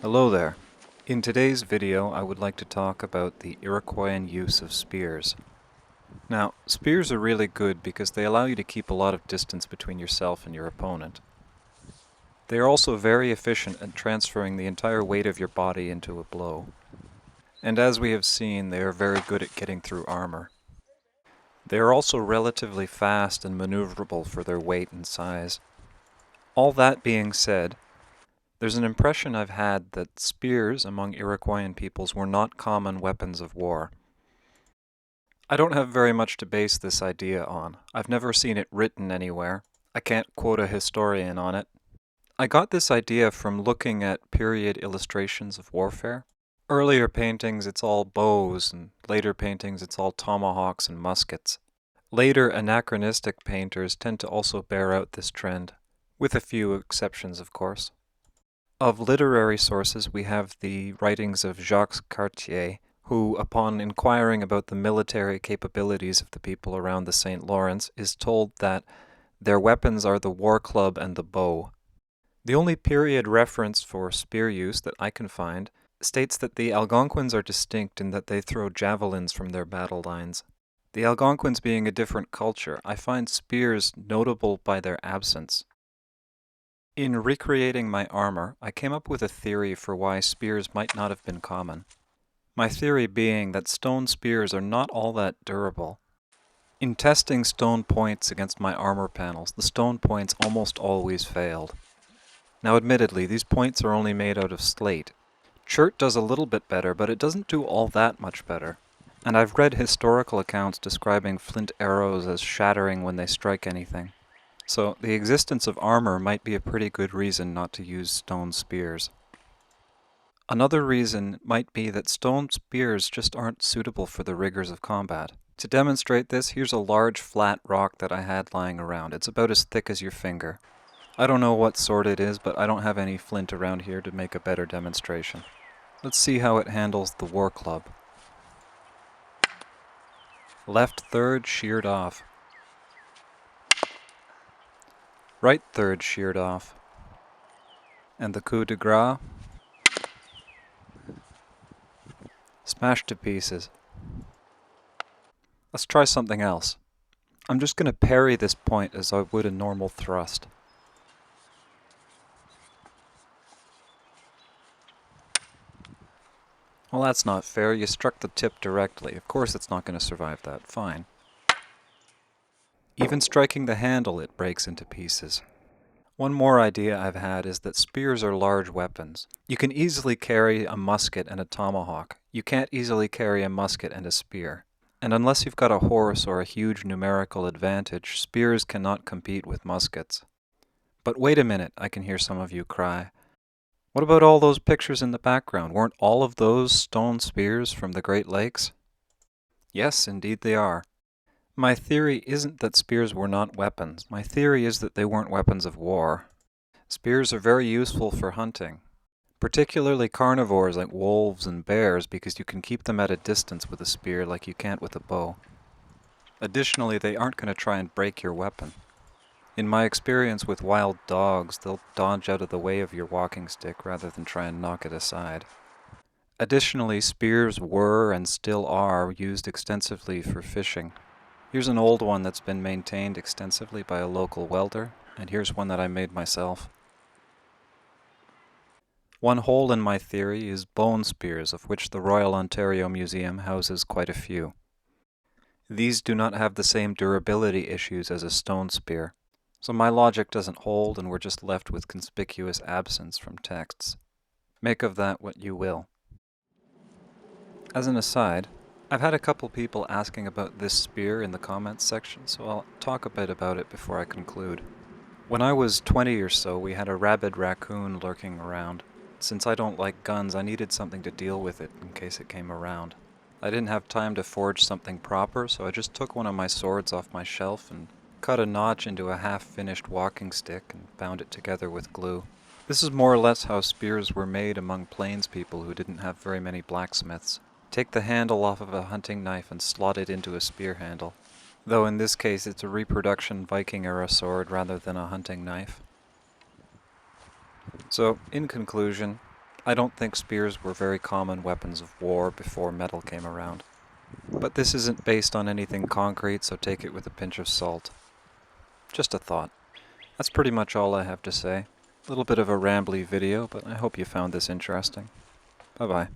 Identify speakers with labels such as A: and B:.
A: Hello there. In today's video I would like to talk about the Iroquoian use of spears. Now, spears are really good because they allow you to keep a lot of distance between yourself and your opponent. They are also very efficient at transferring the entire weight of your body into a blow. And as we have seen, they are very good at getting through armor. They are also relatively fast and maneuverable for their weight and size. All that being said, there's an impression I've had that spears among Iroquoian peoples were not common weapons of war. I don't have very much to base this idea on. I've never seen it written anywhere. I can't quote a historian on it. I got this idea from looking at period illustrations of warfare. Earlier paintings it's all bows, and later paintings it's all tomahawks and muskets. Later anachronistic painters tend to also bear out this trend, with a few exceptions of course. Of literary sources, we have the writings of Jacques Cartier, who, upon inquiring about the military capabilities of the people around the St. Lawrence, is told that their weapons are the war club and the bow. The only period reference for spear use that I can find states that the Algonquins are distinct in that they throw javelins from their battle lines. The Algonquins being a different culture, I find spears notable by their absence. In recreating my armor, I came up with a theory for why spears might not have been common. My theory being that stone spears are not all that durable. In testing stone points against my armor panels, the stone points almost always failed. Now admittedly, these points are only made out of slate. Chert does a little bit better, but it doesn't do all that much better. And I've read historical accounts describing flint arrows as shattering when they strike anything. So the existence of armor might be a pretty good reason not to use stone spears. Another reason might be that stone spears just aren't suitable for the rigors of combat. To demonstrate this, here's a large flat rock that I had lying around. It's about as thick as your finger. I don't know what sort it is, but I don't have any flint around here to make a better demonstration. Let's see how it handles the war club. Left third sheared off. Right third sheared off. And the coup de grace? Smashed to pieces. Let's try something else. I'm just going to parry this point as I would a normal thrust. Well, that's not fair. You struck the tip directly. Of course it's not going to survive that. Fine. Even striking the handle, it breaks into pieces. One more idea I've had is that spears are large weapons. You can easily carry a musket and a tomahawk. You can't easily carry a musket and a spear. And unless you've got a horse or a huge numerical advantage, spears cannot compete with muskets. But wait a minute, I can hear some of you cry. What about all those pictures in the background? Weren't all of those stone spears from the Great Lakes? Yes, indeed they are. My theory isn't that spears were not weapons. My theory is that they weren't weapons of war. Spears are very useful for hunting, particularly carnivores like wolves and bears, because you can keep them at a distance with a spear like you can't with a bow. Additionally, they aren't going to try and break your weapon. In my experience with wild dogs, they'll dodge out of the way of your walking stick rather than try and knock it aside. Additionally, spears were and still are used extensively for fishing. Here's an old one that's been maintained extensively by a local welder, and here's one that I made myself. One hole in my theory is bone spears, of which the Royal Ontario Museum houses quite a few. These do not have the same durability issues as a stone spear, so my logic doesn't hold and we're just left with conspicuous absence from texts. Make of that what you will. As an aside, I've had a couple people asking about this spear in the comments section, so I'll talk a bit about it before I conclude. When I was 20 or so, we had a rabid raccoon lurking around. Since I don't like guns, I needed something to deal with it in case it came around. I didn't have time to forge something proper, so I just took one of my swords off my shelf and cut a notch into a half-finished walking stick and bound it together with glue. This is more or less how spears were made among plains people who didn't have very many blacksmiths. Take the handle off of a hunting knife and slot it into a spear handle. Though in this case it's a reproduction Viking-era sword rather than a hunting knife. So, in conclusion, I don't think spears were very common weapons of war before metal came around. But this isn't based on anything concrete, so take it with a pinch of salt. Just a thought. That's pretty much all I have to say. A little bit of a rambly video, but I hope you found this interesting. Bye-bye.